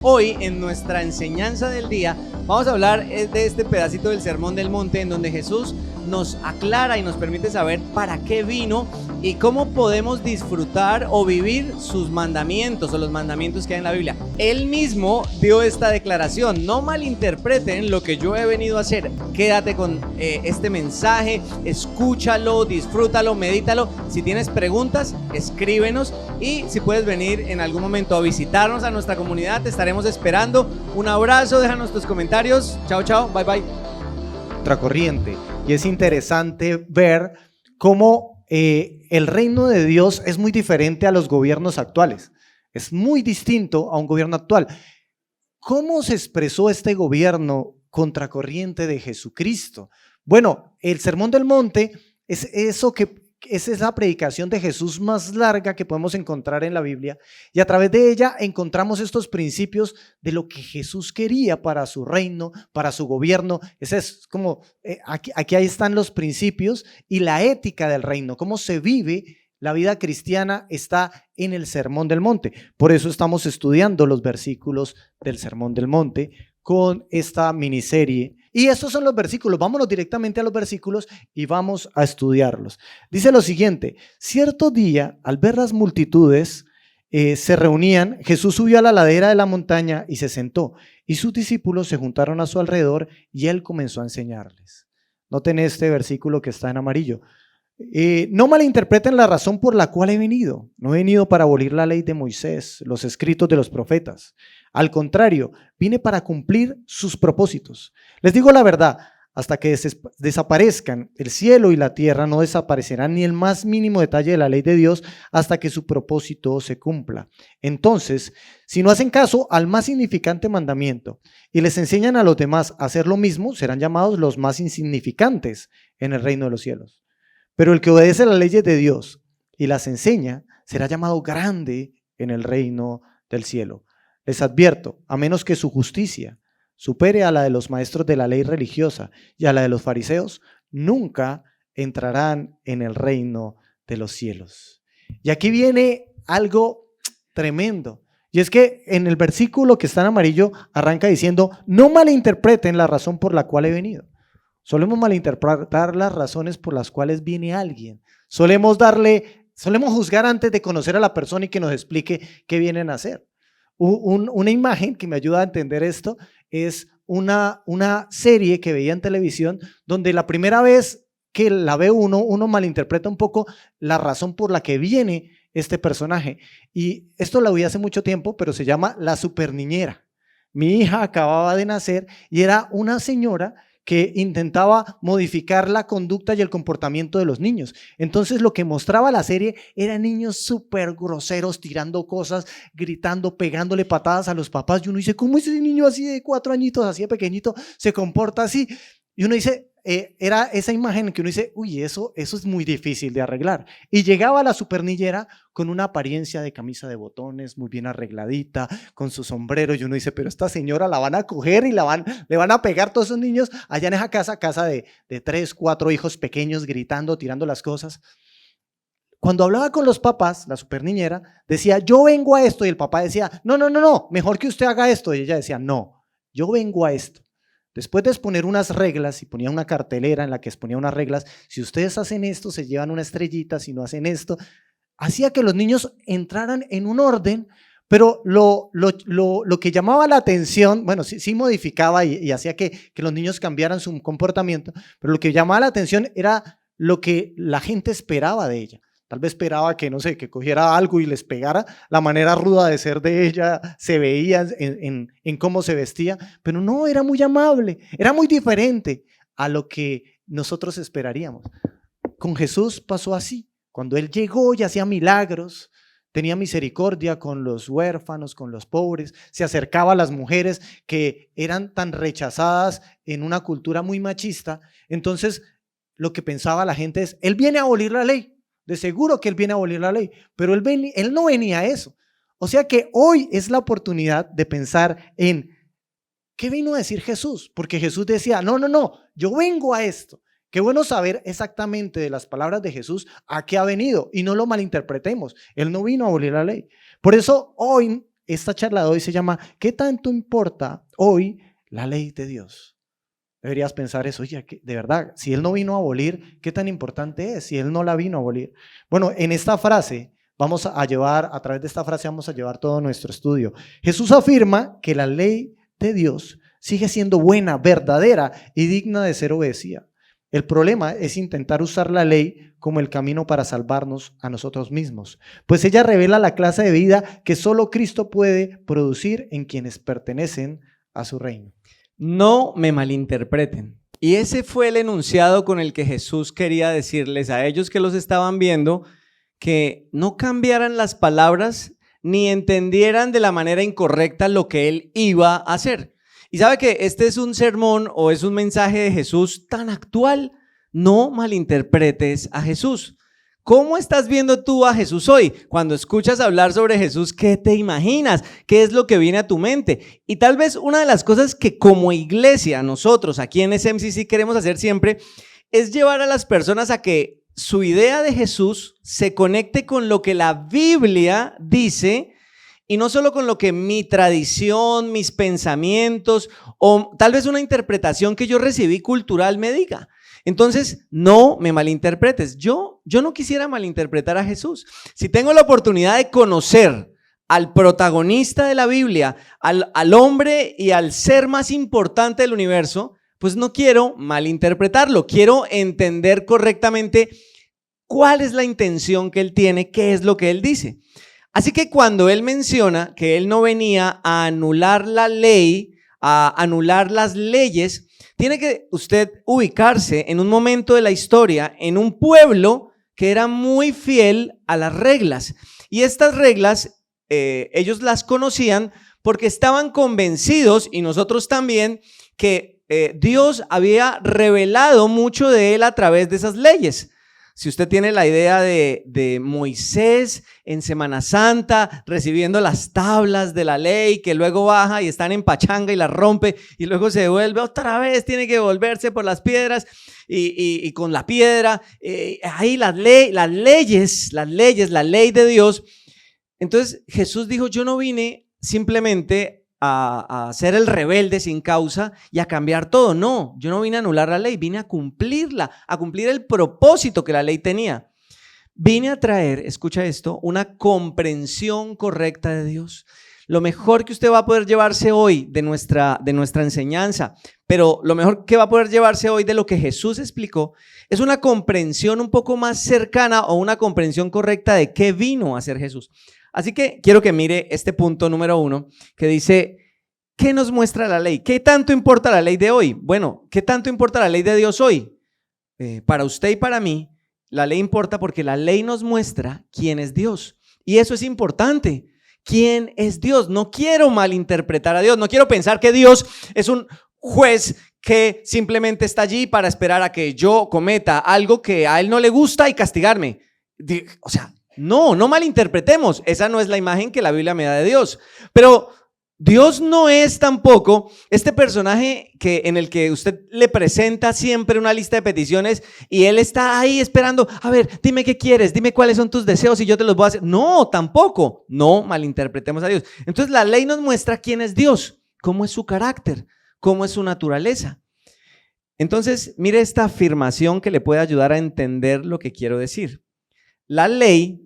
Hoy en nuestra enseñanza del día vamos a hablar de este pedacito del Sermón del Monte en donde Jesús nos aclara y nos permite saber para qué vino y cómo podemos disfrutar o vivir sus mandamientos o los mandamientos que hay en la Biblia. Él mismo dio esta declaración: no malinterpreten lo que yo he venido a hacer. Quédate con este mensaje, escúchalo, disfrútalo, medítalo. Si tienes preguntas, escríbenos, y si puedes venir en algún momento a visitarnos a nuestra comunidad, te estaremos esperando. Un abrazo, déjanos tus comentarios. Chao, chao, bye, bye. Contracorriente. Y es interesante ver cómo el reino de Dios es muy diferente a los gobiernos actuales. Es muy distinto a un gobierno actual. ¿Cómo se expresó este gobierno contracorriente de Jesucristo? Bueno, el Sermón del Monte esa es la predicación de Jesús más larga que podemos encontrar en la Biblia, y a través de ella encontramos estos principios de lo que Jesús quería para su reino, para su gobierno. Ese es como, aquí ahí están los principios y la ética del reino, cómo se vive la vida cristiana está en el Sermón del Monte. Por eso estamos estudiando los versículos del Sermón del Monte con esta miniserie. Y estos son los versículos. Vámonos directamente a los versículos y vamos a estudiarlos. Dice lo siguiente: cierto día, al ver las multitudes se reunían, Jesús subió a la ladera de la montaña y se sentó, y sus discípulos se juntaron a su alrededor y él comenzó a enseñarles. Noten este versículo que está en amarillo. No malinterpreten la razón por la cual he venido. No he venido para abolir la ley de Moisés, los escritos de los profetas. Al contrario, vine para cumplir sus propósitos. Les digo la verdad, hasta que desaparezcan el cielo y la tierra, no desaparecerán ni el más mínimo detalle de la ley de Dios hasta que su propósito se cumpla. Entonces, si no hacen caso al más significante mandamiento y les enseñan a los demás a hacer lo mismo, serán llamados los más insignificantes en el reino de los cielos. Pero el que obedece las leyes de Dios y las enseña será llamado grande en el reino del cielo. Les advierto, a menos que su justicia supere a la de los maestros de la ley religiosa y a la de los fariseos, nunca entrarán en el reino de los cielos. Y aquí viene algo tremendo. Y es que en el versículo que está en amarillo arranca diciendo: no malinterpreten la razón por la cual he venido. Solemos malinterpretar las razones por las cuales viene alguien. Solemos juzgar antes de conocer a la persona y que nos explique qué vienen a hacer. Una imagen que me ayuda a entender esto es una serie que veía en televisión, donde la primera vez que la ve uno malinterpreta un poco la razón por la que viene este personaje. Y esto lo vi hace mucho tiempo, pero se llama La Superniñera. Mi hija acababa de nacer y era una señora que intentaba modificar la conducta y el comportamiento de los niños. Entonces lo que mostraba la serie eran niños súper groseros, tirando cosas, gritando, pegándole patadas a los papás, y uno dice: ¿cómo ese niño así de 4 añitos, así de pequeñito, se comporta así? Y uno dice, era esa imagen que uno dice: uy, eso es muy difícil de arreglar. Y llegaba la supernillera con una apariencia de camisa de botones, muy bien arregladita, con su sombrero, y uno dice: pero esta señora la van a coger y le van a pegar todos esos niños allá en esa casa de 3, 4 hijos pequeños, gritando, tirando las cosas. Cuando hablaba con los papás, la superniñera decía: yo vengo a esto, y el papá decía: no, mejor que usted haga esto, y ella decía: no, yo vengo a esto. Después de exponer unas reglas, y ponía una cartelera en la que exponía unas reglas: si ustedes hacen esto, se llevan una estrellita; si no hacen esto, hacía que los niños entraran en un orden. Pero lo que llamaba la atención, bueno, sí modificaba y hacía que los niños cambiaran su comportamiento, pero lo que llamaba la atención era lo que la gente esperaba de ella. Tal vez esperaba que, no sé, que cogiera algo y les pegara. La manera ruda de ser de ella se veía en cómo se vestía, pero no, era muy amable, era muy diferente a lo que nosotros esperaríamos. Con Jesús pasó así. Cuando Él llegó y hacía milagros, tenía misericordia con los huérfanos, con los pobres, se acercaba a las mujeres que eran tan rechazadas en una cultura muy machista. Entonces, lo que pensaba la gente es: Él viene a abolir la ley. De seguro que Él viene a abolir la ley, pero Él no venía a eso. O sea que hoy es la oportunidad de pensar en ¿qué vino a decir Jesús? Porque Jesús decía: no, yo vengo a esto. Qué bueno saber exactamente de las palabras de Jesús a qué ha venido, y no lo malinterpretemos. Él no vino a abolir la ley. Por eso hoy esta charla de hoy se llama ¿qué tanto importa hoy la ley de Dios? Deberías pensar eso, oye, de verdad, si Él no vino a abolir, ¿qué tan importante es si Él no la vino a abolir? Bueno, en esta frase a través de esta frase vamos a llevar todo nuestro estudio. Jesús afirma que la ley de Dios sigue siendo buena, verdadera y digna de ser obedecida. El problema es intentar usar la ley como el camino para salvarnos a nosotros mismos, pues ella revela la clase de vida que solo Cristo puede producir en quienes pertenecen a su reino. No me malinterpreten. Y ese fue el enunciado con el que Jesús quería decirles a ellos que los estaban viendo, que no cambiaran las palabras ni entendieran de la manera incorrecta lo que Él iba a hacer. Y sabe que este es un sermón o es un mensaje de Jesús tan actual. No malinterpretes a Jesús. ¿Cómo estás viendo tú a Jesús hoy? Cuando escuchas hablar sobre Jesús, ¿qué te imaginas? ¿Qué es lo que viene a tu mente? Y tal vez una de las cosas que como iglesia nosotros aquí en SMCC queremos hacer siempre es llevar a las personas a que su idea de Jesús se conecte con lo que la Biblia dice y no solo con lo que mi tradición, mis pensamientos o tal vez una interpretación que yo recibí cultural me diga. Entonces, no me malinterpretes. Yo no quisiera malinterpretar a Jesús. Si tengo la oportunidad de conocer al protagonista de la Biblia, al hombre y al ser más importante del universo, pues no quiero malinterpretarlo. Quiero entender correctamente cuál es la intención que él tiene, qué es lo que él dice. Así que cuando él menciona que él no venía a anular la ley, a anular las leyes, tiene que usted ubicarse en un momento de la historia, en un pueblo que era muy fiel a las reglas. Y estas reglas, ellos las conocían porque estaban convencidos, y nosotros también, que Dios había revelado mucho de él a través de esas leyes. Si usted tiene la idea de Moisés en Semana Santa recibiendo las tablas de la ley, que luego baja y están en pachanga y las rompe y luego se devuelve otra vez, tiene que volverse por las piedras y con la piedra, ahí la ley de Dios. Entonces Jesús dijo, yo no vine simplemente a ser el rebelde sin causa y a cambiar todo. No, yo no vine a anular la ley, vine a cumplirla, a cumplir el propósito que la ley tenía. Vine a traer, escucha esto, una comprensión correcta de Dios. Lo mejor que usted va a poder llevarse hoy de nuestra enseñanza, pero lo mejor que va a poder llevarse hoy de lo que Jesús explicó, es una comprensión un poco más cercana o una comprensión correcta de qué vino a hacer Jesús. Así que quiero que mire este punto número 1 que dice, ¿qué nos muestra la ley? ¿Qué tanto importa la ley de hoy? Bueno, ¿qué tanto importa la ley de Dios hoy? Para usted y para mí, la ley importa porque la ley nos muestra quién es Dios. Y eso es importante. ¿Quién es Dios? No quiero malinterpretar a Dios. No quiero pensar que Dios es un juez que simplemente está allí para esperar a que yo cometa algo que a él no le gusta y castigarme. O sea, no malinterpretemos, esa no es la imagen que la Biblia me da de Dios, pero Dios no es tampoco este personaje en el que usted le presenta siempre una lista de peticiones y él está ahí esperando, a ver, dime qué quieres, dime cuáles son tus deseos y yo te los voy a hacer. No, tampoco, no malinterpretemos a Dios. Entonces la ley nos muestra quién es Dios, cómo es su carácter, cómo es su naturaleza. Entonces, mire esta afirmación que le puede ayudar a entender lo que quiero decir. La ley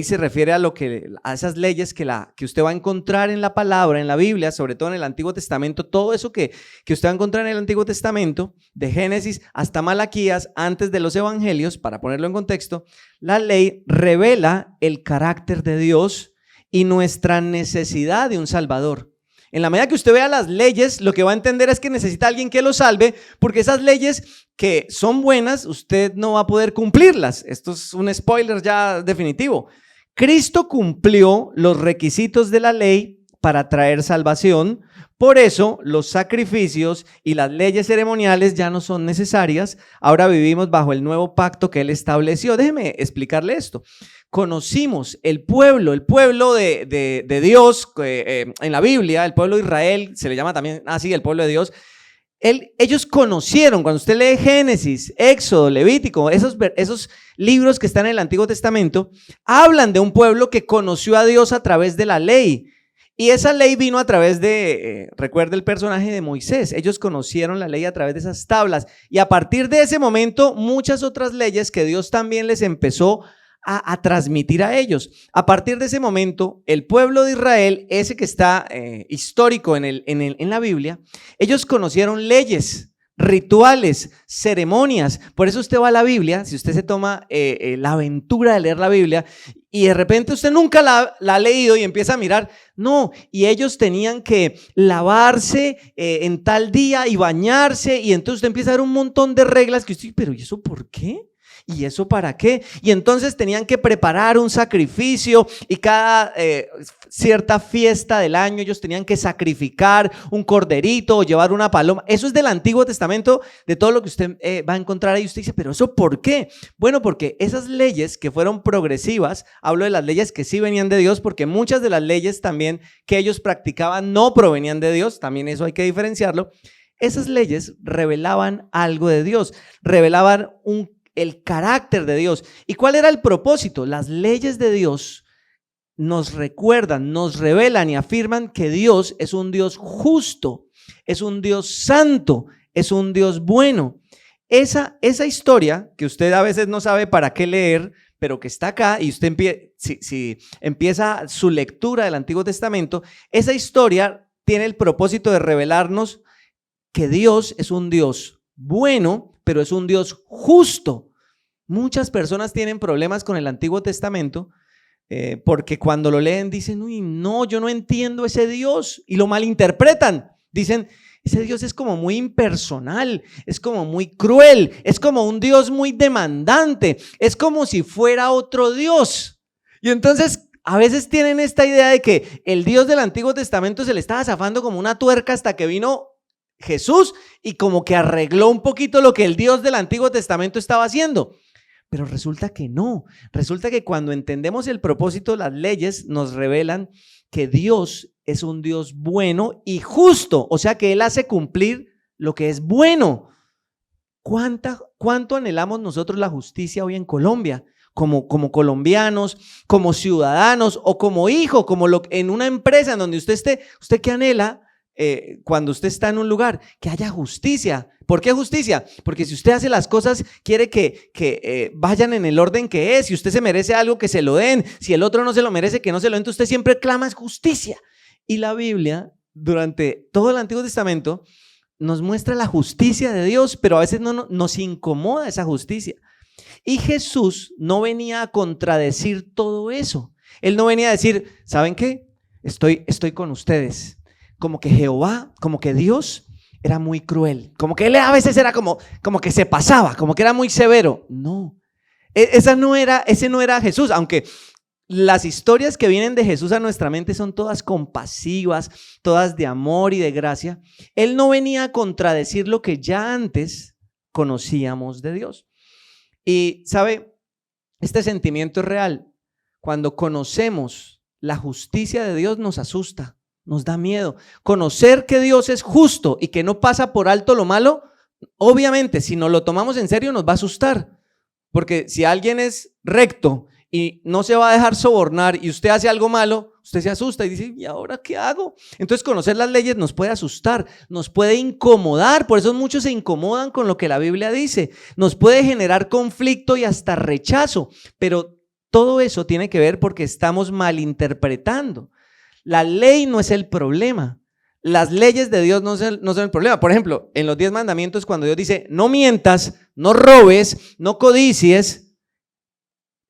se refiere a esas leyes que usted va a encontrar en la palabra, en la Biblia, sobre todo en el Antiguo Testamento, todo eso que usted va a encontrar en el Antiguo Testamento, de Génesis hasta Malaquías, antes de los evangelios, para ponerlo en contexto, la ley revela el carácter de Dios y nuestra necesidad de un Salvador. En la medida que usted vea las leyes, lo que va a entender es que necesita a alguien que lo salve, porque esas leyes que son buenas, usted no va a poder cumplirlas. Esto es un spoiler ya definitivo. Cristo cumplió los requisitos de la ley para traer salvación. Por eso los sacrificios y las leyes ceremoniales ya no son necesarias. Ahora vivimos bajo el nuevo pacto que Él estableció. Déjeme explicarle esto. Conocimos el pueblo de Dios en la Biblia, el pueblo de Israel, se le llama también así el pueblo de Dios. Ellos conocieron, cuando usted lee Génesis, Éxodo, Levítico, esos libros que están en el Antiguo Testamento, hablan de un pueblo que conoció a Dios a través de la ley. Y esa ley vino a través de, recuerda el personaje de Moisés, ellos conocieron la ley a través de esas tablas y a partir de ese momento muchas otras leyes que Dios también les empezó a transmitir a ellos. A partir de ese momento, el pueblo de Israel, ese que está histórico en la Biblia, ellos conocieron leyes, rituales, ceremonias. Por eso usted va a la Biblia, si usted se toma la aventura de leer la Biblia y de repente usted nunca la ha leído y empieza a mirar, no, y ellos tenían que lavarse en tal día y bañarse y entonces usted empieza a ver un montón de reglas que usted, pero ¿y eso por qué? ¿Y eso para qué? Y entonces tenían que preparar un sacrificio y cada cierta fiesta del año ellos tenían que sacrificar un corderito o llevar una paloma. Eso es del Antiguo Testamento, de todo lo que usted va a encontrar ahí. Usted dice, ¿pero eso por qué? Bueno, porque esas leyes que fueron progresivas, hablo de las leyes que sí venían de Dios, porque muchas de las leyes también que ellos practicaban no provenían de Dios, también eso hay que diferenciarlo. Esas leyes revelaban algo de Dios, revelaban el carácter de Dios. ¿Y cuál era el propósito? Las leyes de Dios nos recuerdan, nos revelan y afirman que Dios es un Dios justo, es un Dios santo, es un Dios bueno. Esa historia que usted a veces no sabe para qué leer, pero que está acá y usted si empieza su lectura del Antiguo Testamento, esa historia tiene el propósito de revelarnos que Dios es un Dios bueno, pero es un Dios justo. Muchas personas tienen problemas con el Antiguo Testamento porque cuando lo leen dicen, uy, no, yo no entiendo ese Dios y lo malinterpretan. Dicen, ese Dios es como muy impersonal, es como muy cruel, es como un Dios muy demandante, es como si fuera otro Dios. Y entonces a veces tienen esta idea de que el Dios del Antiguo Testamento se le estaba zafando como una tuerca hasta que vino Jesús y como que arregló un poquito lo que el Dios del Antiguo Testamento estaba haciendo. Pero resulta que no, resulta que cuando entendemos el propósito, las leyes nos revelan que Dios es un Dios bueno y justo, o sea que Él hace cumplir lo que es bueno. ¿Cuánto anhelamos nosotros la justicia hoy en Colombia? Como colombianos, como ciudadanos o como hijo, en una empresa en donde usted esté, ¿usted qué anhela? Cuando usted está en un lugar, que haya justicia. ¿Por qué justicia? Porque si usted hace las cosas, quiere que vayan en el orden que es. Si usted se merece algo, que se lo den. Si el otro no se lo merece, que no se lo den. Usted siempre clama es justicia. Y la Biblia, durante todo el Antiguo Testamento, nos muestra la justicia de Dios, pero a veces nos incomoda esa justicia. Y Jesús no venía a contradecir todo eso. Él no venía a decir, ¿saben qué? Estoy con ustedes. Como que Jehová, como que Dios era muy cruel, como que Él a veces era como que se pasaba, como que era muy severo. No, ese no era Jesús, aunque las historias que vienen de Jesús a nuestra mente son todas compasivas, todas de amor y de gracia. Él no venía a contradecir lo que ya antes conocíamos de Dios. Y sabe, este sentimiento es real. Cuando conocemos la justicia de Dios nos asusta. Nos da miedo. Conocer que Dios es justo y que no pasa por alto lo malo, obviamente, si nos lo tomamos en serio nos va a asustar. Porque si alguien es recto y no se va a dejar sobornar y usted hace algo malo, usted se asusta y dice, ¿y ahora qué hago? Entonces conocer las leyes nos puede asustar, nos puede incomodar. Por eso muchos se incomodan con lo que la Biblia dice. Nos puede generar conflicto y hasta rechazo. Pero todo eso tiene que ver porque estamos malinterpretando. La ley no es el problema. Las leyes de Dios no son el problema. Por ejemplo, en los 10 mandamientos, cuando Dios dice, no mientas, no robes, no codicies,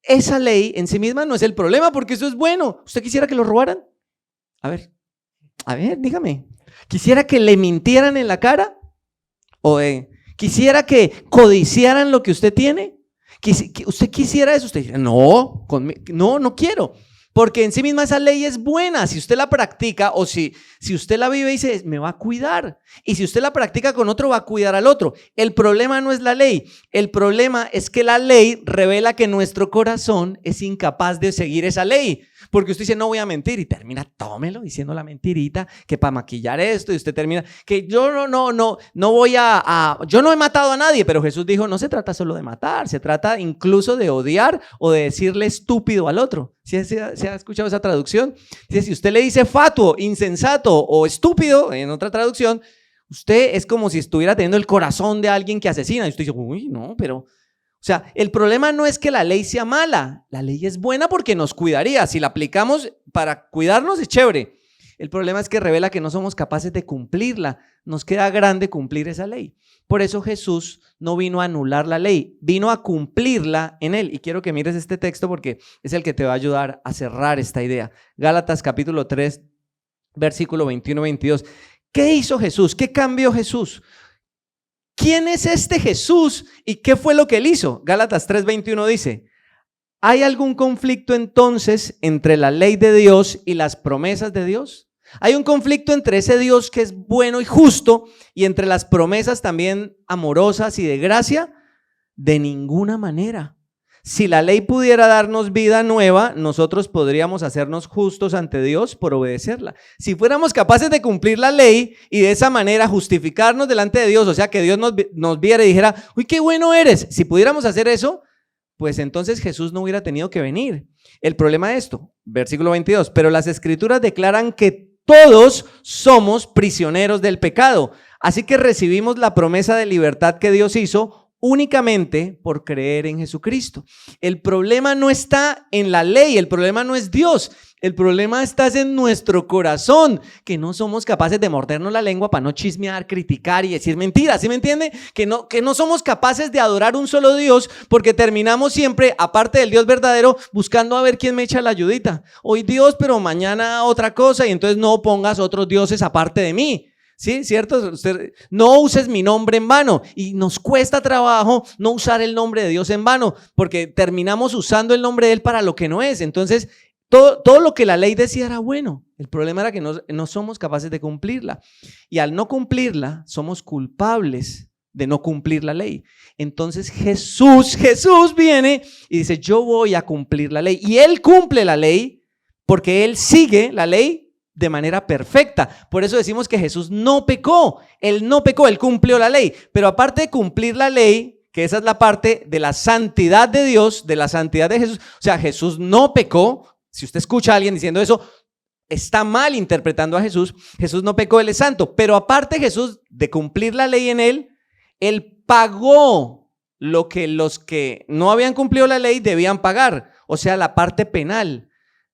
esa ley en sí misma no es el problema porque eso es bueno. ¿Usted quisiera que lo robaran? A ver, dígame. ¿Quisiera que le mintieran en la cara? ¿O quisiera que codiciaran lo que usted tiene? ¿Usted quisiera eso? Usted dice, no quiero. Porque en sí misma esa ley es buena. Si usted la practica o si usted la vive y dice, me va a cuidar. Y si usted la practica con otro, va a cuidar al otro. El problema no es la ley. El problema es que la ley revela que nuestro corazón es incapaz de seguir esa ley. Porque usted dice, no voy a mentir, y termina, tómelo, diciendo la mentirita, que para maquillar esto, y usted termina, que yo no voy yo no he matado a nadie, pero Jesús dijo, no se trata solo de matar, se trata incluso de odiar o de decirle estúpido al otro. ¿Sí se ha escuchado esa traducción? Dice, si usted le dice fatuo, insensato o estúpido, en otra traducción, usted es como si estuviera teniendo el corazón de alguien que asesina, y usted dice, uy, no, pero... O sea, el problema no es que la ley sea mala, la ley es buena porque nos cuidaría, si la aplicamos para cuidarnos es chévere. El problema es que revela que no somos capaces de cumplirla, nos queda grande cumplir esa ley. Por eso Jesús no vino a anular la ley, vino a cumplirla en él. Y quiero que mires este texto porque es el que te va a ayudar a cerrar esta idea. Gálatas capítulo 3, versículo 21-22. ¿Qué hizo Jesús? ¿Qué cambió Jesús? ¿Quién es este Jesús y qué fue lo que él hizo? Gálatas 3:21 dice, ¿hay algún conflicto entonces entre la ley de Dios y las promesas de Dios? ¿Hay un conflicto entre ese Dios que es bueno y justo y entre las promesas también amorosas y de gracia? De ninguna manera. Si la ley pudiera darnos vida nueva, nosotros podríamos hacernos justos ante Dios por obedecerla. Si fuéramos capaces de cumplir la ley y de esa manera justificarnos delante de Dios, o sea, que Dios nos viera y dijera, uy, qué bueno eres. Si pudiéramos hacer eso, pues entonces Jesús no hubiera tenido que venir. El problema es esto, versículo 22, pero las Escrituras declaran que todos somos prisioneros del pecado, así que recibimos la promesa de libertad que Dios hizo únicamente por creer en Jesucristo. El problema no está en la ley, el problema no es Dios, el problema está en nuestro corazón, que no somos capaces de mordernos la lengua para no chismear, criticar y decir mentiras, ¿sí me entiende? Que no somos capaces de adorar un solo Dios porque terminamos siempre, aparte del Dios verdadero, buscando a ver quién me echa la ayudita. Hoy Dios, pero mañana otra cosa, y entonces no pongas otros dioses aparte de mí. ¿Sí? ¿Cierto? Usted, no uses mi nombre en vano, y nos cuesta trabajo no usar el nombre de Dios en vano porque terminamos usando el nombre de Él para lo que no es. Entonces, todo lo que la ley decía era bueno. El problema era que no somos capaces de cumplirla, y al no cumplirla somos culpables de no cumplir la ley. Entonces Jesús viene y dice, yo voy a cumplir la ley, y Él cumple la ley porque Él sigue la ley de manera perfecta. Por eso decimos que Jesús no pecó, Él cumplió la ley. Pero aparte de cumplir la ley, que esa es la parte de la santidad de Dios, de la santidad de Jesús, o sea, Jesús no pecó. Si usted escucha a alguien diciendo eso, está mal interpretando a Jesús. Jesús no pecó, Él es santo. Pero aparte Jesús de cumplir la ley en Él, Él pagó lo que los que no habían cumplido la ley debían pagar, o sea, la parte penal.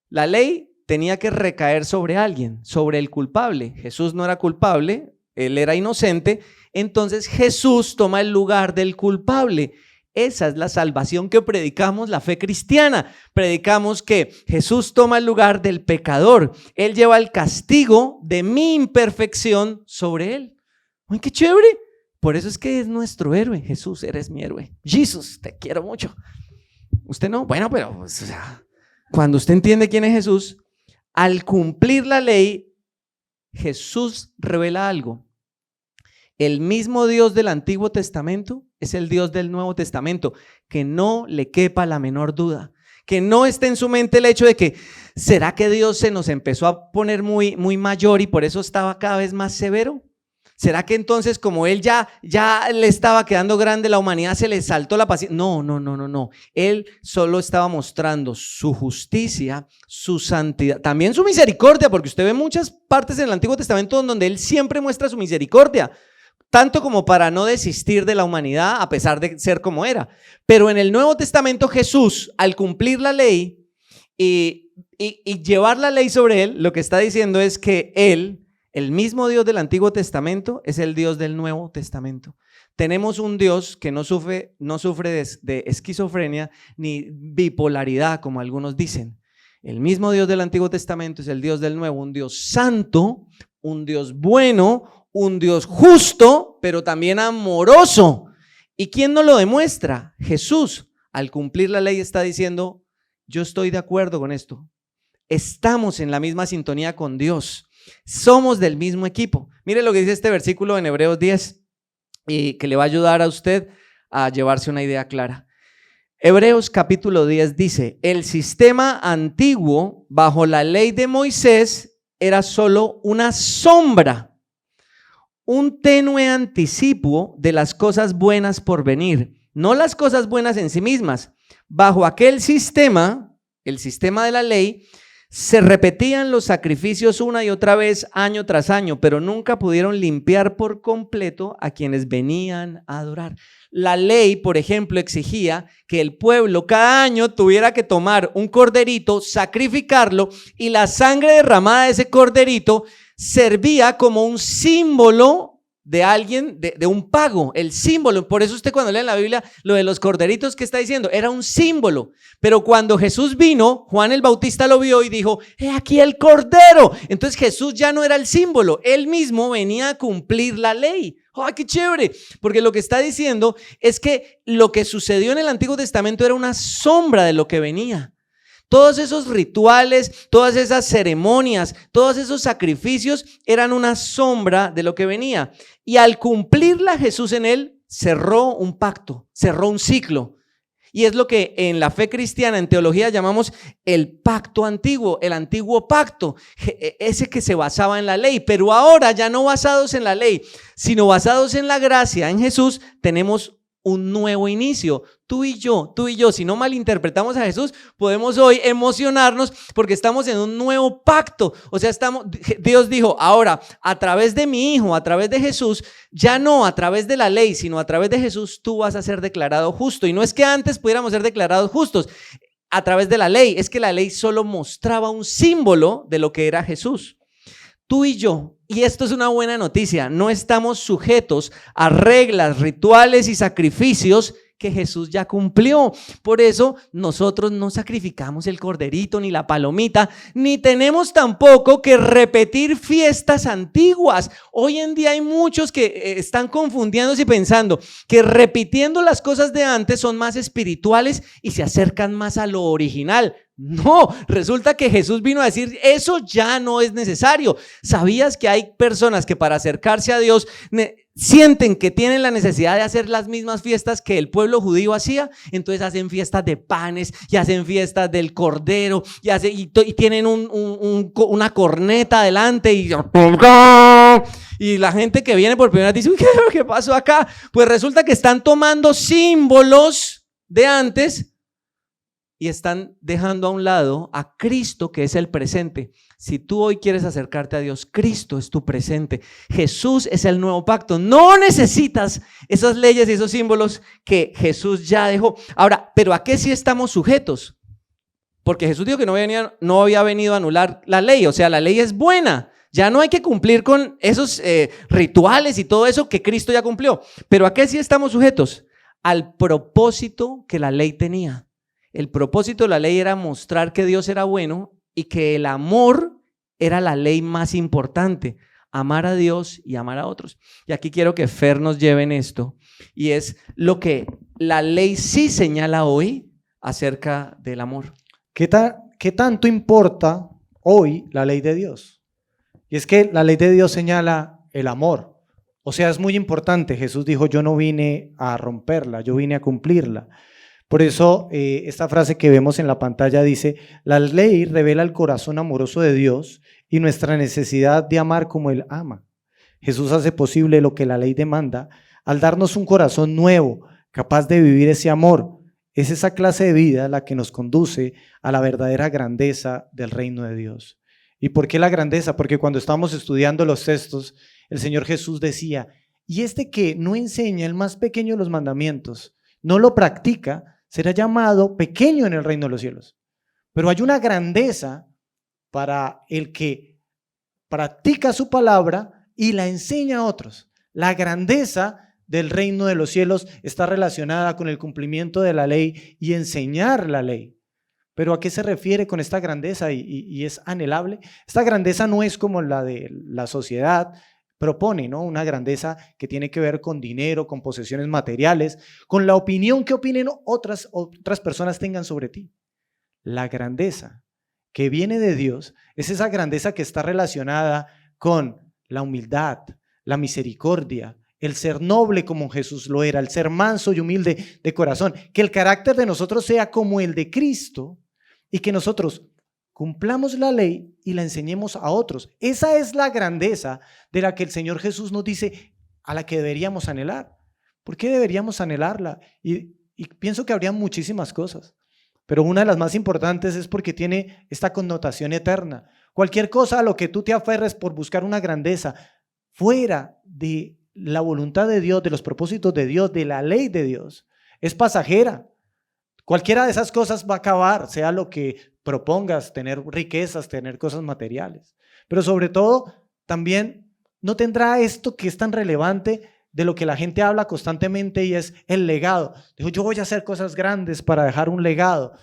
La ley tenía que recaer sobre alguien, sobre el culpable. Jesús no era culpable, Él era inocente, entonces Jesús toma el lugar del culpable. Esa es la salvación que predicamos, la fe cristiana. Predicamos que Jesús toma el lugar del pecador. Él lleva el castigo de mi imperfección sobre Él. ¡Ay, qué chévere! Por eso es que es nuestro héroe. Jesús, eres mi héroe. Jesús, te quiero mucho. ¿Usted no? Bueno, pero o sea, cuando usted entiende quién es Jesús, al cumplir la ley, Jesús revela algo. El mismo Dios del Antiguo Testamento es el Dios del Nuevo Testamento, que no le quepa la menor duda, que no esté en su mente el hecho de que ¿será que Dios se nos empezó a poner muy mayor y por eso estaba cada vez más severo? ¿Será que entonces como Él ya le estaba quedando grande, la humanidad se le saltó la paciencia? No. Él solo estaba mostrando su justicia, su santidad, también su misericordia, porque usted ve muchas partes en el Antiguo Testamento donde Él siempre muestra su misericordia, tanto como para no desistir de la humanidad a pesar de ser como era. Pero en el Nuevo Testamento Jesús, al cumplir la ley y llevar la ley sobre Él, lo que está diciendo es que Él, el mismo Dios del Antiguo Testamento, es el Dios del Nuevo Testamento. Tenemos un Dios que no sufre de esquizofrenia ni bipolaridad, como algunos dicen. El mismo Dios del Antiguo Testamento es el Dios del Nuevo, un Dios santo, un Dios bueno, un Dios justo, pero también amoroso. ¿Y quién nos lo demuestra? Jesús, al cumplir la ley, está diciendo, yo estoy de acuerdo con esto. Estamos en la misma sintonía con Dios. Somos del mismo equipo. Mire lo que dice este versículo en Hebreos 10 y que le va a ayudar a usted a llevarse una idea clara. Hebreos capítulo 10 dice: el sistema antiguo bajo la ley de Moisés era solo una sombra, un tenue anticipo de las cosas buenas por venir, no las cosas buenas en sí mismas. Bajo aquel sistema, el sistema de la ley, se repetían los sacrificios una y otra vez, año tras año, pero nunca pudieron limpiar por completo a quienes venían a adorar. La ley, por ejemplo, exigía que el pueblo cada año tuviera que tomar un corderito, sacrificarlo, y la sangre derramada de ese corderito servía como un símbolo de alguien, de un pago, el símbolo. Por eso usted cuando lee en la Biblia lo de los corderitos, ¿qué está diciendo? Era un símbolo. Pero cuando Jesús vino, Juan el Bautista lo vio y dijo: ¡he aquí el cordero! Entonces Jesús ya no era el símbolo, él mismo venía a cumplir la ley. ¡Ay, qué chévere! Porque lo que está diciendo es que lo que sucedió en el Antiguo Testamento era una sombra de lo que venía. Todos esos rituales, todas esas ceremonias, todos esos sacrificios eran una sombra de lo que venía. Y al cumplirla Jesús en él, cerró un pacto, cerró un ciclo. Y es lo que en la fe cristiana, en teología, llamamos el pacto antiguo, el antiguo pacto, ese que se basaba en la ley. Pero ahora ya no basados en la ley, sino basados en la gracia, en Jesús, tenemos un nuevo inicio. Tú y yo, si no malinterpretamos a Jesús, podemos hoy emocionarnos porque estamos en un nuevo pacto. O sea, Dios dijo: ahora, a través de mi Hijo, a través de Jesús, ya no a través de la ley, sino a través de Jesús, tú vas a ser declarado justo. Y no es que antes pudiéramos ser declarados justos a través de la ley, es que la ley solo mostraba un símbolo de lo que era Jesús. Tú y yo, y esto es una buena noticia, no estamos sujetos a reglas, rituales y sacrificios que Jesús ya cumplió. Por eso nosotros no sacrificamos el corderito ni la palomita, ni tenemos tampoco que repetir fiestas antiguas. Hoy en día hay muchos que están confundiéndose y pensando que repitiendo las cosas de antes son más espirituales y se acercan más a lo original. No, resulta que Jesús vino a decir: eso ya no es necesario. ¿Sabías que hay personas que para acercarse a Dios sienten que tienen la necesidad de hacer las mismas fiestas que el pueblo judío hacía? Entonces hacen fiestas de panes y hacen fiestas del cordero y tienen una corneta adelante y la gente que viene por primera vez dice: ¿qué pasó acá? Pues resulta que están tomando símbolos de antes y están dejando a un lado a Cristo, que es el presente. Si tú hoy quieres acercarte a Dios, Cristo es tu presente. Jesús es el nuevo pacto. No necesitas esas leyes y esos símbolos que Jesús ya dejó. Ahora, ¿pero a qué sí estamos sujetos? Porque Jesús dijo que no había venido a anular la ley. O sea, la ley es buena. Ya no hay que cumplir con esos rituales y todo eso que Cristo ya cumplió. ¿Pero a qué sí estamos sujetos? Al propósito que la ley tenía. El propósito de la ley era mostrar que Dios era bueno y que el amor era la ley más importante, amar a Dios y amar a otros. Y aquí quiero que Fer nos lleve en esto, y es lo que la ley sí señala hoy acerca del amor. ¿Qué tanto importa hoy la ley de Dios? Y es que la ley de Dios señala el amor. O sea, es muy importante. Jesús dijo: yo no vine a romperla, yo vine a cumplirla. Por eso esta frase que vemos en la pantalla dice: la ley revela el corazón amoroso de Dios y nuestra necesidad de amar como Él ama. Jesús hace posible lo que la ley demanda al darnos un corazón nuevo, capaz de vivir ese amor. Es esa clase de vida la que nos conduce a la verdadera grandeza del reino de Dios. ¿Y por qué la grandeza? Porque cuando estábamos estudiando los textos, el Señor Jesús decía: y este que no enseña el más pequeño de los mandamientos, no lo practica, será llamado pequeño en el reino de los cielos. Pero hay una grandeza para el que practica su palabra y la enseña a otros. La grandeza del reino de los cielos está relacionada con el cumplimiento de la ley y enseñar la ley. Pero ¿a qué se refiere con esta grandeza? Y es anhelable. Esta grandeza no es como la de la sociedad propone, ¿no? Una grandeza que tiene que ver con dinero, con posesiones materiales, con la opinión que opinen otras personas tengan sobre ti. La grandeza que viene de Dios es esa grandeza que está relacionada con la humildad, la misericordia, el ser noble como Jesús lo era, el ser manso y humilde de corazón, que el carácter de nosotros sea como el de Cristo y que nosotros cumplamos la ley y la enseñemos a otros. Esa es la grandeza de la que el Señor Jesús nos dice a la que deberíamos anhelar. ¿Por qué deberíamos anhelarla? Y pienso que habría muchísimas cosas, pero una de las más importantes es porque tiene esta connotación eterna. Cualquier cosa a lo que tú te aferres por buscar una grandeza fuera de la voluntad de Dios, de los propósitos de Dios, de la ley de Dios, es pasajera. Cualquiera de esas cosas va a acabar, sea lo que propongas, tener riquezas, tener cosas materiales. Pero sobre todo, también no tendrá esto que es tan relevante de lo que la gente habla constantemente y es el legado. Dijo, yo voy a hacer cosas grandes para dejar un legado.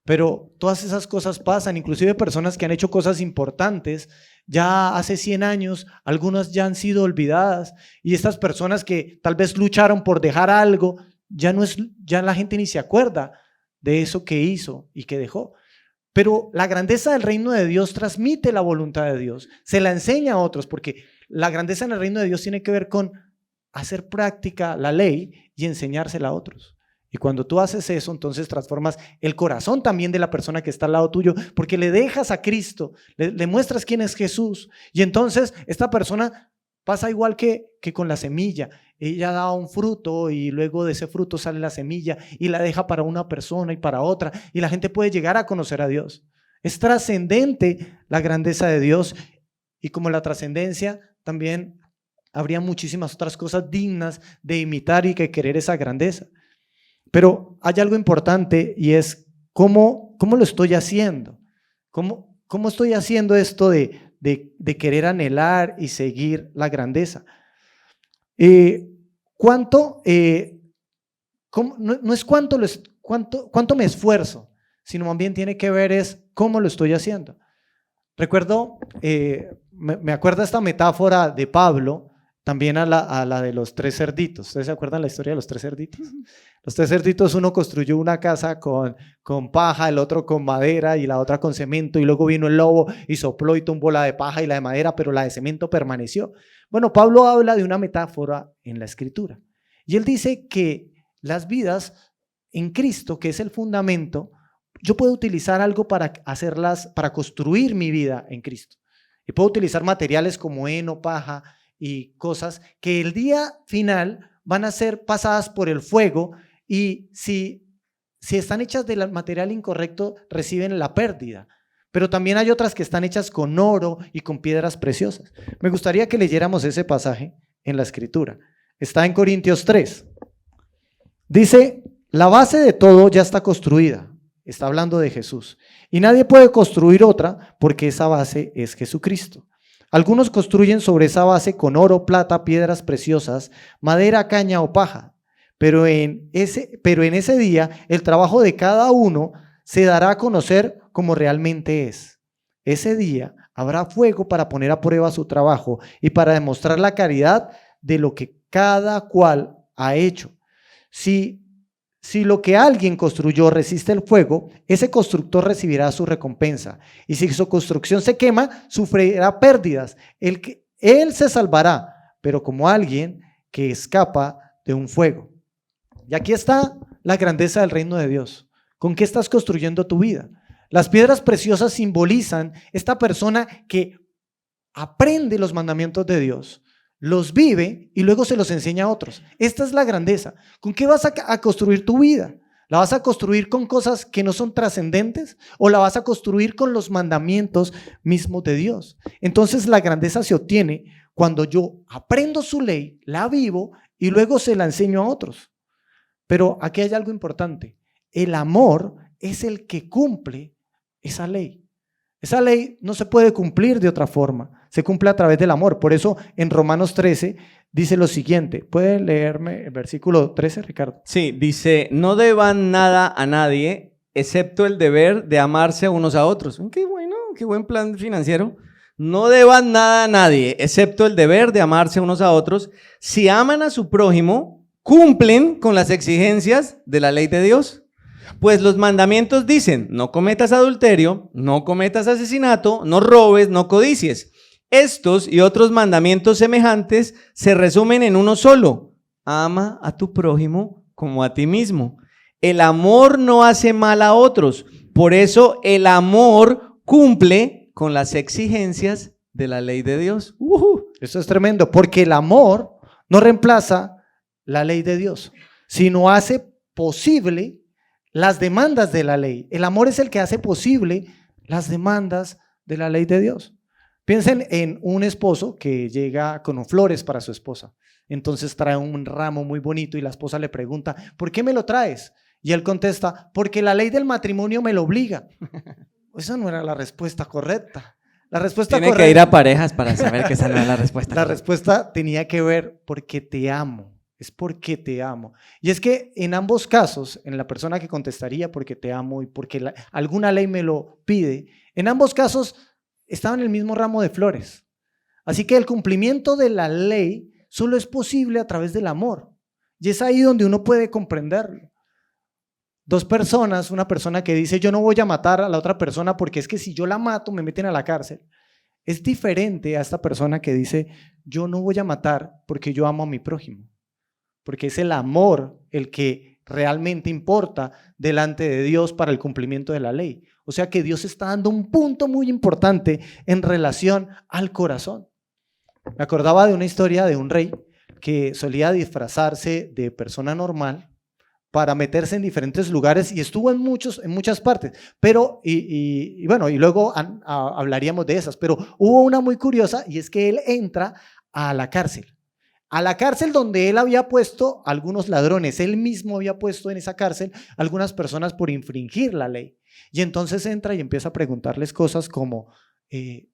Pero todas esas cosas pasan, inclusive personas que han hecho cosas importantes ya hace 100 años, algunas ya han sido olvidadas y estas personas que tal vez lucharon por dejar algo, ya la gente ni se acuerda de eso que hizo y que dejó. Pero la grandeza del reino de Dios transmite la voluntad de Dios, se la enseña a otros, porque la grandeza en el reino de Dios tiene que ver con hacer práctica la ley y enseñársela a otros. Y cuando tú haces eso, entonces transformas el corazón también de la persona que está al lado tuyo, porque le dejas a Cristo, le muestras quién es Jesús. Y entonces esta persona pasa igual que con la semilla. Ella da un fruto y luego de ese fruto sale la semilla y la deja para una persona y para otra. Y la gente puede llegar a conocer a Dios. Es trascendente la grandeza de Dios. Y como la trascendencia, también habría muchísimas otras cosas dignas de imitar y que querer esa grandeza. Pero hay algo importante y es cómo lo estoy haciendo. ¿Cómo estoy haciendo esto de querer anhelar y seguir la grandeza? No es cuánto me esfuerzo, sino más bien tiene que ver es cómo lo estoy haciendo. Recuerdo, me acuerdo esta metáfora de Pablo, también a la de los 3 cerditos. ¿Ustedes se acuerdan la historia de los 3 cerditos? Los 3 cerditos, uno construyó una casa con paja, el otro con madera y la otra con cemento, y luego vino el lobo y sopló y tumbó la de paja y la de madera, pero la de cemento permaneció. Bueno, Pablo habla de una metáfora en la Escritura y él dice que las vidas en Cristo, que es el fundamento, yo puedo utilizar algo para construir mi vida en Cristo. Y puedo utilizar materiales como heno, paja y cosas que el día final van a ser pasadas por el fuego y si están hechas del material incorrecto reciben la pérdida. Pero también hay otras que están hechas con oro y con piedras preciosas. Me gustaría que leyéramos ese pasaje en la Escritura. Está en Corintios 3. Dice, la base de todo ya está construida. Está hablando de Jesús. Y nadie puede construir otra porque esa base es Jesucristo. Algunos construyen sobre esa base con oro, plata, piedras preciosas, madera, caña o paja. Pero en ese día el trabajo de cada uno se dará a conocer como realmente es. Ese día habrá fuego para poner a prueba su trabajo y para demostrar la caridad de lo que cada cual ha hecho. Si lo que alguien construyó resiste el fuego, ese constructor recibirá su recompensa. Y si su construcción se quema, sufrirá pérdidas. Él se salvará, pero como alguien que escapa de un fuego. Y aquí está la grandeza del reino de Dios. ¿Con qué estás construyendo tu vida? Las piedras preciosas simbolizan esta persona que aprende los mandamientos de Dios, los vive y luego se los enseña a otros. Esta es la grandeza. ¿Con qué vas a construir tu vida? ¿La vas a construir con cosas que no son trascendentes o la vas a construir con los mandamientos mismos de Dios? Entonces la grandeza se obtiene cuando yo aprendo su ley, la vivo y luego se la enseño a otros. Pero aquí hay algo importante. El amor es el que cumple esa ley. Esa ley no se puede cumplir de otra forma. Se cumple a través del amor. Por eso en Romanos 13 dice lo siguiente. ¿Puede leerme el versículo 13, Ricardo? Sí, dice, no deban nada a nadie excepto el deber de amarse unos a otros. Qué bueno, qué buen plan financiero. No deban nada a nadie excepto el deber de amarse unos a otros. Si aman a su prójimo, cumplen con las exigencias de la ley de Dios. Pues los mandamientos dicen, no cometas adulterio, no cometas asesinato, no robes, no codicies. Estos y otros mandamientos semejantes se resumen en uno solo: ama a tu prójimo como a ti mismo. El amor no hace mal a otros, por eso el amor cumple con las exigencias de la ley de Dios. Eso es tremendo, porque el amor no reemplaza la ley de Dios, sino hace posible las demandas de la ley. El amor es el que hace posible las demandas de la ley de Dios. Piensen en un esposo que llega con flores para su esposa. Entonces trae un ramo muy bonito y la esposa le pregunta: ¿por qué me lo traes? Y él contesta: porque la ley del matrimonio me lo obliga. Esa no era la respuesta correcta. La respuesta Tiene correcta, que ir a parejas para saber que esa no es la respuesta. la respuesta tenía que ver: porque te amo. Es porque te amo. Y es que en ambos casos, en la persona que contestaría porque te amo y porque alguna ley me lo pide, en ambos casos estaba en el mismo ramo de flores. Así que el cumplimiento de la ley solo es posible a través del amor. Y es ahí donde uno puede comprenderlo. Dos personas, una persona que dice: yo no voy a matar a la otra persona porque es que si yo la mato me meten a la cárcel. Es diferente a esta persona que dice: yo no voy a matar porque yo amo a mi prójimo. Porque es el amor el que realmente importa delante de Dios para el cumplimiento de la ley. O sea que Dios está dando un punto muy importante en relación al corazón. Me acordaba de una historia de un rey que solía disfrazarse de persona normal para meterse en diferentes lugares y estuvo en muchas partes, pero bueno, y luego hablaríamos de esas, pero hubo una muy curiosa y es que él entra a la cárcel donde él había puesto algunos ladrones, él mismo había puesto en esa cárcel algunas personas por infringir la ley, y entonces entra y empieza a preguntarles cosas como: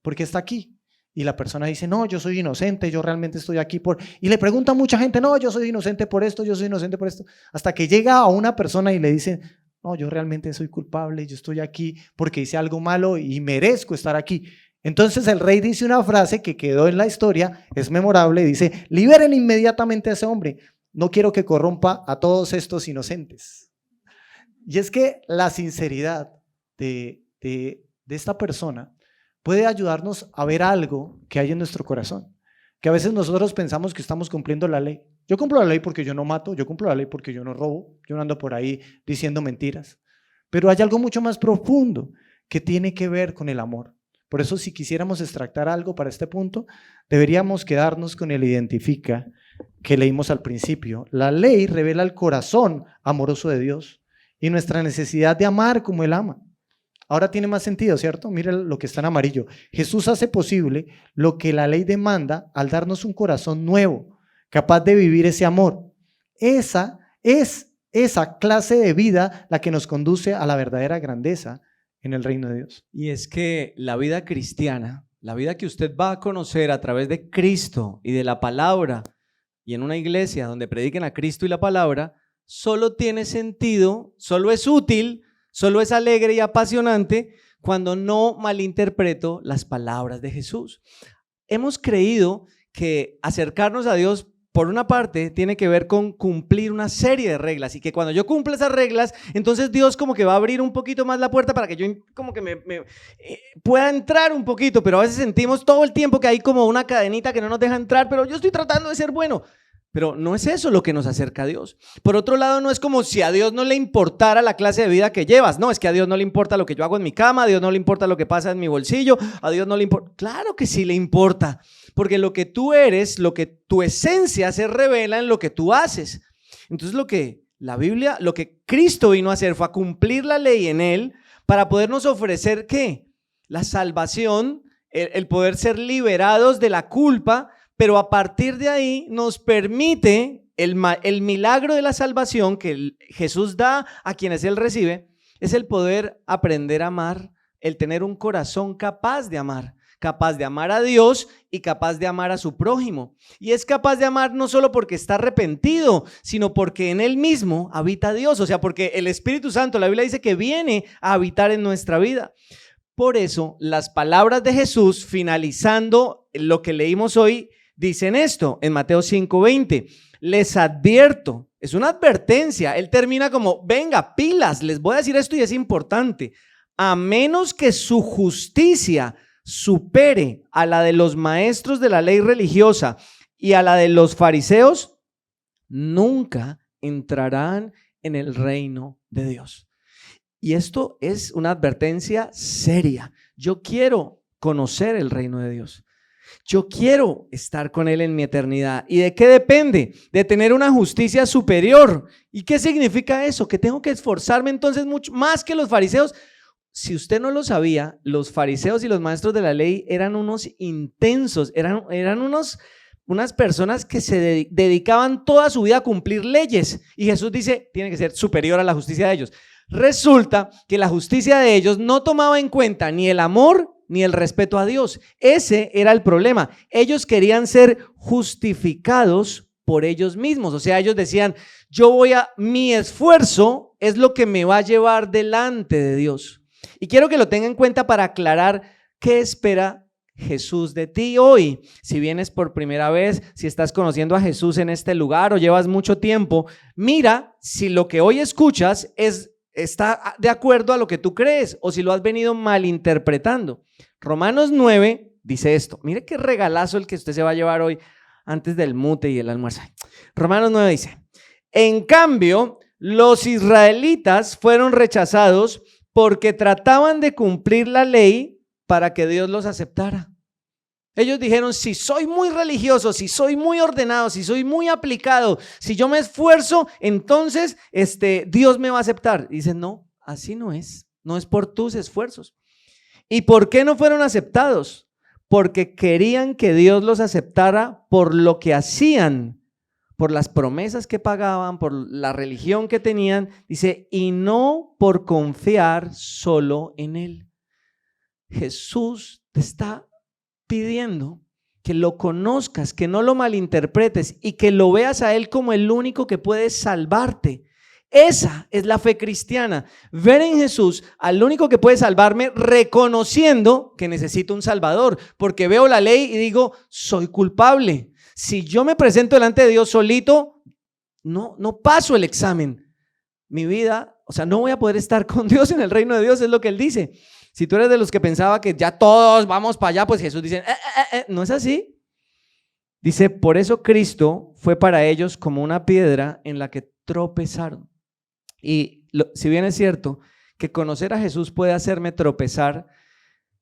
¿por qué está aquí? Y la persona dice: no, yo soy inocente, yo realmente estoy aquí por... Y le pregunta a mucha gente: no, yo soy inocente por esto, yo soy inocente por esto. Hasta que llega a una persona y le dice: no, yo realmente soy culpable, yo estoy aquí porque hice algo malo y merezco estar aquí. Entonces el rey dice una frase que quedó en la historia, es memorable, dice: liberen inmediatamente a ese hombre, no quiero que corrompa a todos estos inocentes. Y es que la sinceridad de esta persona puede ayudarnos a ver algo que hay en nuestro corazón, que a veces nosotros pensamos que estamos cumpliendo la ley. Yo cumplo la ley porque yo no mato, yo cumplo la ley porque yo no robo, yo no ando por ahí diciendo mentiras. Pero hay algo mucho más profundo que tiene que ver con el amor. Por eso, si quisiéramos extractar algo para este punto, deberíamos quedarnos con el identifica que leímos al principio. La ley revela el corazón amoroso de Dios y nuestra necesidad de amar como Él ama. Ahora tiene más sentido, ¿cierto? Miren lo que está en amarillo. Jesús hace posible lo que la ley demanda al darnos un corazón nuevo, capaz de vivir ese amor. Esa es esa clase de vida la que nos conduce a la verdadera grandeza en el reino de Dios. Y es que la vida cristiana, la vida que usted va a conocer a través de Cristo y de la palabra, y en una iglesia donde prediquen a Cristo y la palabra, solo tiene sentido, solo es útil, solo es alegre y apasionante cuando no malinterpreto las palabras de Jesús. Hemos creído que acercarnos a Dios, por una parte, tiene que ver con cumplir una serie de reglas y que cuando yo cumplo esas reglas, entonces Dios como que va a abrir un poquito más la puerta para que yo como que me pueda entrar un poquito, pero a veces sentimos todo el tiempo que hay como una cadenita que no nos deja entrar, pero yo estoy tratando de ser bueno. Pero no es eso lo que nos acerca a Dios. Por otro lado, no es como si a Dios no le importara la clase de vida que llevas. No, es que a Dios no le importa lo que yo hago en mi cama, a Dios no le importa lo que pasa en mi bolsillo, a Dios no le importa. Claro que sí le importa, porque lo que tú eres, lo que tu esencia se revela en lo que tú haces. Entonces lo que la Biblia, lo que Cristo vino a hacer fue a cumplir la ley en Él para podernos ofrecer ¿qué? La salvación, el poder ser liberados de la culpa. Pero a partir de ahí nos permite el milagro de la salvación que Jesús da a quienes Él recibe, es el poder aprender a amar, el tener un corazón capaz de amar a Dios y capaz de amar a su prójimo. Y es capaz de amar no solo porque está arrepentido, sino porque en Él mismo habita Dios, o sea, porque el Espíritu Santo, la Biblia dice que viene a habitar en nuestra vida. Por eso, las palabras de Jesús, finalizando lo que leímos hoy, dicen esto en Mateo 5:20, les advierto, es una advertencia, él termina como, venga, pilas, les voy a decir esto y es importante, a menos que su justicia supere a la de los maestros de la ley religiosa y a la de los fariseos, nunca entrarán en el reino de Dios. Y esto es una advertencia seria. Yo quiero conocer el reino de Dios. Yo quiero estar con Él en mi eternidad. ¿Y de qué depende? De tener una justicia superior. ¿Y qué significa eso? Que tengo que esforzarme entonces mucho más que los fariseos. Si usted no lo sabía, los fariseos y los maestros de la ley eran unos intensos, eran unas personas que se dedicaban toda su vida a cumplir leyes. Y Jesús dice, tiene que ser superior a la justicia de ellos. Resulta que la justicia de ellos no tomaba en cuenta ni el amor ni el respeto a Dios. Ese era el problema. Ellos querían ser justificados por ellos mismos. O sea, ellos decían, mi esfuerzo es lo que me va a llevar delante de Dios. Y quiero que lo tenga en cuenta para aclarar qué espera Jesús de ti hoy. Si vienes por primera vez, si estás conociendo a Jesús en este lugar o llevas mucho tiempo, mira si lo que hoy escuchas está de acuerdo a lo que tú crees o si lo has venido malinterpretando. Romanos 9 dice esto. Mire qué regalazo el que usted se va a llevar hoy antes del mute y el almuerzo. Romanos 9 dice, en cambio, los israelitas fueron rechazados porque trataban de cumplir la ley para que Dios los aceptara. Ellos dijeron, si soy muy religioso, si soy muy ordenado, si soy muy aplicado, si yo me esfuerzo, entonces Dios me va a aceptar. Dicen, no, así no es por tus esfuerzos. ¿Y por qué no fueron aceptados? Porque querían que Dios los aceptara por lo que hacían, por las promesas que pagaban, por la religión que tenían, dice, y no por confiar solo en Él. Jesús te está pidiendo que lo conozcas, que no lo malinterpretes y que lo veas a Él como el único que puede salvarte. Esa es la fe cristiana, ver en Jesús al único que puede salvarme, reconociendo que necesito un Salvador, porque veo la ley y digo, soy culpable. Si yo me presento delante de Dios solito, no paso el examen. Mi vida, no voy a poder estar con Dios en el reino de Dios, es lo que Él dice. Si tú eres de los que pensaba que ya todos vamos para allá, pues Jesús dice, no es así. Dice, por eso Cristo fue para ellos como una piedra en la que tropezaron. Y si bien es cierto que conocer a Jesús puede hacerme tropezar,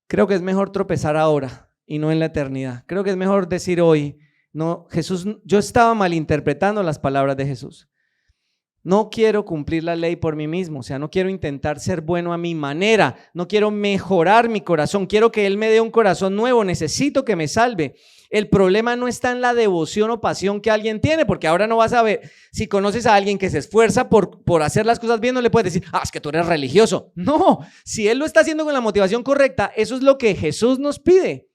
creo que es mejor tropezar ahora y no en la eternidad. Creo que es mejor decir hoy, no, Jesús, yo estaba malinterpretando las palabras de Jesús. No quiero cumplir la ley por mí mismo, no quiero intentar ser bueno a mi manera, no quiero mejorar mi corazón, quiero que Él me dé un corazón nuevo, necesito que me salve. El problema no está en la devoción o pasión que alguien tiene, porque ahora no vas a ver, si conoces a alguien que se esfuerza por hacer las cosas bien, no le puedes decir, es que tú eres religioso. No, si él lo está haciendo con la motivación correcta, eso es lo que Jesús nos pide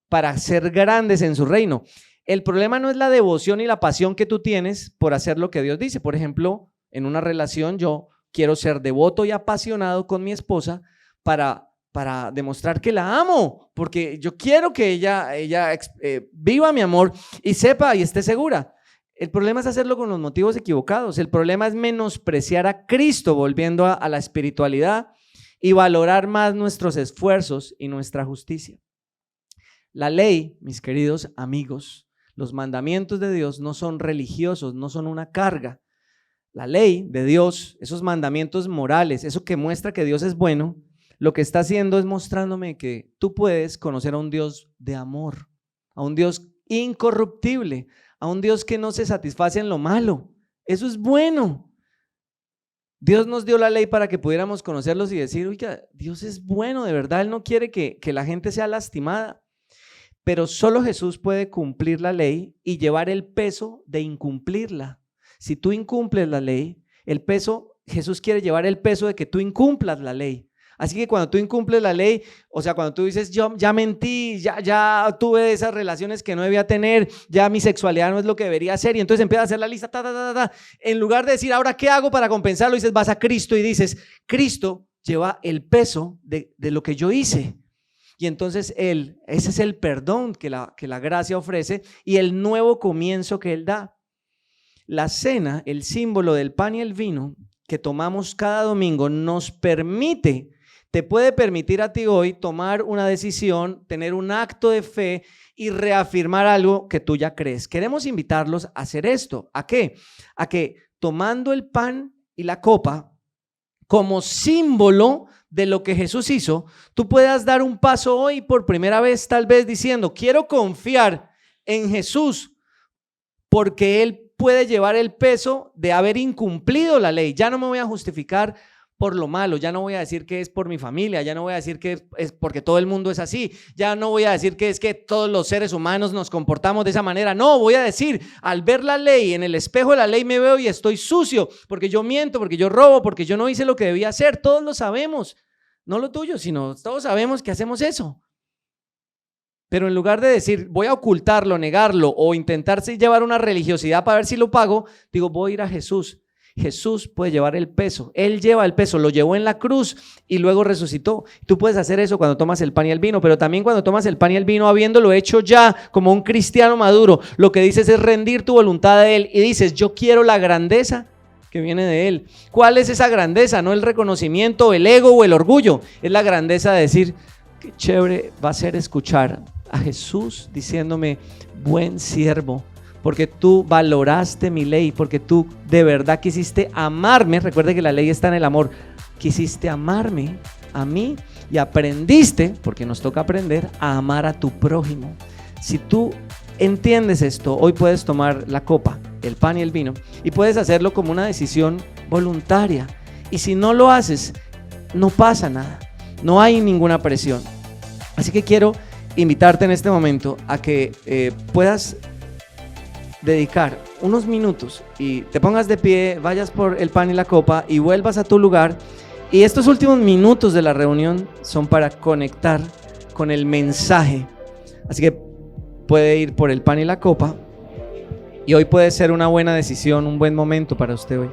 para ser grandes en su reino. El problema no es la devoción y la pasión que tú tienes por hacer lo que Dios dice. Por ejemplo, en una relación yo quiero ser devoto y apasionado con mi esposa para demostrar que la amo, porque yo quiero que ella viva mi amor y sepa y esté segura. El problema es hacerlo con los motivos equivocados. El problema es menospreciar a Cristo, volviendo a la espiritualidad, y valorar más nuestros esfuerzos y nuestra justicia. La ley, mis queridos amigos, los mandamientos de Dios no son religiosos, no son una carga. La ley de Dios, esos mandamientos morales, eso que muestra que Dios es bueno, lo que está haciendo es mostrándome que tú puedes conocer a un Dios de amor, a un Dios incorruptible, a un Dios que no se satisface en lo malo. Eso es bueno. Dios nos dio la ley para que pudiéramos conocerlos y decir, oiga, Dios es bueno, de verdad, Él no quiere que la gente sea lastimada. Pero solo Jesús puede cumplir la ley y llevar el peso de incumplirla. Si tú incumples la ley, Jesús quiere llevar el peso de que tú incumplas la ley. Así que cuando tú incumples la ley, cuando tú dices, yo ya mentí, ya tuve esas relaciones que no debía tener, ya mi sexualidad no es lo que debería ser, y entonces empiezas a hacer la lista, en lugar de decir, ahora, ¿qué hago para compensarlo? Dices, vas a Cristo y dices, Cristo lleva el peso de lo que yo hice. Y entonces ese es el perdón que la gracia ofrece y el nuevo comienzo que Él da. La cena, el símbolo del pan y el vino que tomamos cada domingo, nos permite te puede permitir a ti hoy tomar una decisión, tener un acto de fe y reafirmar algo que tú ya crees. Queremos invitarlos a hacer esto. ¿A qué? A que tomando el pan y la copa como símbolo de lo que Jesús hizo, tú puedas dar un paso hoy por primera vez, tal vez diciendo, quiero confiar en Jesús porque Él puede llevar el peso de haber incumplido la ley. Ya no me voy a justificar por lo malo, ya no voy a decir que es por mi familia, ya no voy a decir que es porque todo el mundo es así, ya no voy a decir que es que todos los seres humanos nos comportamos de esa manera. No, voy a decir, al ver la ley, en el espejo de la ley me veo y estoy sucio, porque yo miento, porque yo robo, porque yo no hice lo que debía hacer. Todos lo sabemos, no lo tuyo, sino todos sabemos que hacemos eso. Pero en lugar de decir, voy a ocultarlo, negarlo o intentarse llevar una religiosidad para ver si lo pago, digo, voy a ir a Jesús. Jesús puede llevar el peso, Él lleva el peso, lo llevó en la cruz y luego resucitó. Tú puedes hacer eso cuando tomas el pan y el vino, pero también cuando tomas el pan y el vino habiéndolo hecho ya como un cristiano maduro, lo que dices es rendir tu voluntad a Él y dices, yo quiero la grandeza que viene de Él. ¿Cuál es esa grandeza? No el reconocimiento, el ego o el orgullo, es la grandeza de decir, qué chévere va a ser escuchar a Jesús diciéndome, buen siervo, porque tú valoraste mi ley, porque tú de verdad quisiste amarme. Recuerde que la ley está en el amor. Quisiste amarme a mí y aprendiste, porque nos toca aprender, a amar a tu prójimo. Si tú entiendes esto, hoy puedes tomar la copa, el pan y el vino y puedes hacerlo como una decisión voluntaria. Y si no lo haces, no pasa nada, no hay ninguna presión. Así que quiero invitarte en este momento a que puedas dedicar unos minutos y te pongas de pie, vayas por el pan y la copa y vuelvas a tu lugar. Y estos últimos minutos de la reunión son para conectar con el mensaje. Así que puede ir por el pan y la copa y hoy puede ser una buena decisión, un buen momento para usted hoy.